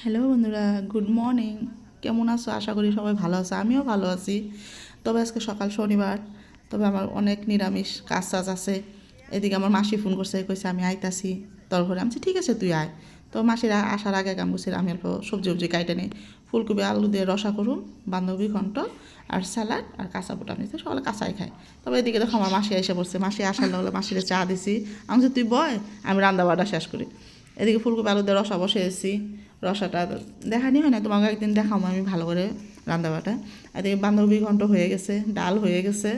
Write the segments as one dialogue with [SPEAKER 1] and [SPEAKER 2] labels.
[SPEAKER 1] Hello বন্ধুরা, good morning. কেমন আছো? আশা করি সবাই ভালো আছে, আমিও ভালো আছি। তবে আজকে সকাল শনিবার, তবে আমার অনেক নিরামিষ কাজ টাজ আছে। এদিকে আমার মাসি ফোন করছে, কইছে আমি আইতাছি তোর ঘরে। আমি বলছি, ঠিক আছে তুই আয়। তো মাসির আসার আগে আমি বলছি আমি অল্প সবজি উবজি কাইটে নিই, ফুলকপি আলু দিয়ে রসা করুন, বান্ধবী ঘন্ট আর স্যালাড আর কাঁচা বুটা। আমি তো সকালে কাঁচাই খাই। তবে এদিকে দেখো আমার মাসি এসে পড়ছে। মাসি আসার লাগলে মাসিরে চা দিছি। আমি বলছি তুই বয়, আমি রান্না বাড়া শেষ করি। এদিকে ফুলকপি আলু দিয়ে রসা বসিয়েছি। রসাটা দেখানি হয় না, তোমাকে একদিন দেখাবো আমি ভালো করে রান্দাবাটা। এদিকে বান্ধবী ঘন্ট হয়ে গেছে, ডাল হয়ে গেছে।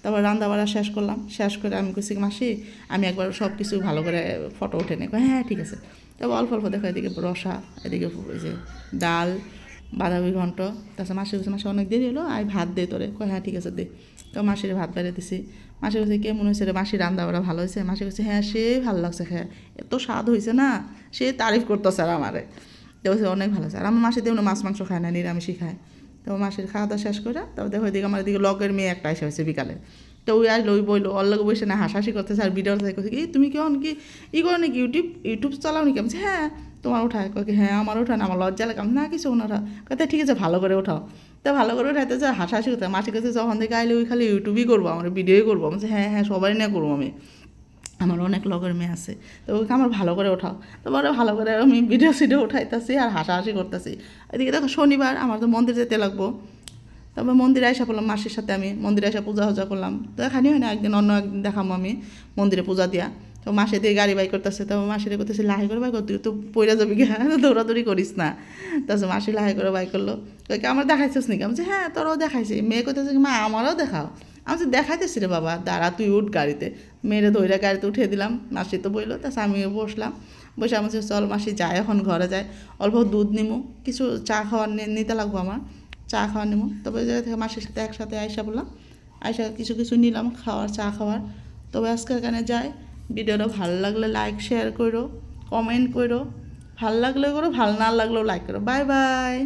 [SPEAKER 1] তারপর রান্দাবাড়া শেষ করলাম, শেষ করে আমি কইছি মাসি আমি একবার সব কিছু ভালো করে ফটো উঠে নিই। হ্যাঁ ঠিক আছে। তবে অল্প অল্প দেখো, এদিকে রসা, এদিকে ওই যে ডাল, বাঁধাকপি ঘন্ট। তাছাড়া মাসি বলছে মাসি অনেক দেরি হলো, আই ভাত দে তোরে। হ্যাঁ ঠিক আছে দে। তো মাসির ভাত বেড়ে দিছি। মাসি বলছে কেমন হয়েছে রে মাসি, রান্না বাড়া ভালো হয়েছে? মাসি বলছে হ্যাঁ সে ভালো লাগছে, হ্যাঁ এত স্বাদ হয়েছে না, সে তারিফ করতেছে আর আমারে। তো বলছে অনেক ভালো আছে। আর আমার মাসি তেমন মাছ মাংস খায় না, নিরামিষই খায়। তো মাসির খাওয়া দাওয়া শেষ করে তারপর দেখো এদিকে আমার এদিকে লগের মেয়ে একটা এসে হয়েছে বিকালে। তো ওই আসলো, ওই বইলো ওর লগে বসে না হাসাহাসি করতেছে আর ভিডিও করছে কি তুমি কেমন কি করো নাকি ইউটিউব চালাও নাকি? আমি হ্যাঁ। তোমার ওঠায় কয় কি হ্যাঁ আমার ওঠায় না, আমার লজ্জা লাগে। না কিছু ওনারা কয় ঠিক আছে ভালো করে ওঠাও। তো ভালো করে উঠাইতে যে হাসাহাসি করতে মাসির কাছে যখন থেকে আইলে ওই খালি ইউটিউবই করবো, আমার ভিডিওই করবো। আমি হ্যাঁ হ্যাঁ সবাই না করবো আমি, আমার অনেক লগের মেয়ে আছে। তো ওকে আমার ভালো করে ওঠাও। তো বলে ভালো করে আমি ভিডিও সিডিও উঠাইতেছি আর হাসাহাসি করতেছি। এদিকে দেখো শনিবার, আমার তো মন্দির যেতে লাগবো। তারপর মন্দিরে আইসা পড়লাম মাসির সাথে, আমি মন্দিরে এসে পূজা হজা করলাম। তো এখানে হয় না, একদিন অন্য একদিন দেখাবো আমি মন্দিরে পূজা দিয়া। তো মাসে দিয়ে গাড়ি বাই করতেছে, তো মাসিরে করতেছে লাহি করে বাই কর, তুই তো পইরা যাবি গিয়ে, দৌড়াদৌড়ি করিস না। তারপর মাসি লাহি করে বাই করলো। আমার দেখাইছিস নাকি? আমি হ্যাঁ তোরও দেখাইছি। মেয়ে করতেছে মা আমারও দেখাও। আমি দেখাইতেছি রে বাবা, দাঁড়া তুই উঠ গাড়িতে। মেয়েরে ধৈর্য গাড়িতে উঠিয়ে দিলাম, মাসি তো বইলো। তাছাড়া আমিও বসলাম, বসে আমার চল মাসি যায় এখন ঘরে যায়, অল্প দুধ নিমু, কিছু চা খাওয়ার নিতে লাগবো আমার, চা খাওয়া নেবো। তবে জায়গা থেকে মাসির সাথে একসাথে আইসা বললাম, আইসা কিছু কিছু নিলাম খাওয়ার, চা খাওয়ার। তবে আজকে এখানে যাই। ভিডিওটা ভালো লাগলে লাইক শেয়ার করো, কমেন্ট করো, ভাল লাগলে করো, ভাল না লাগলেও লাইক করো। Bye bye.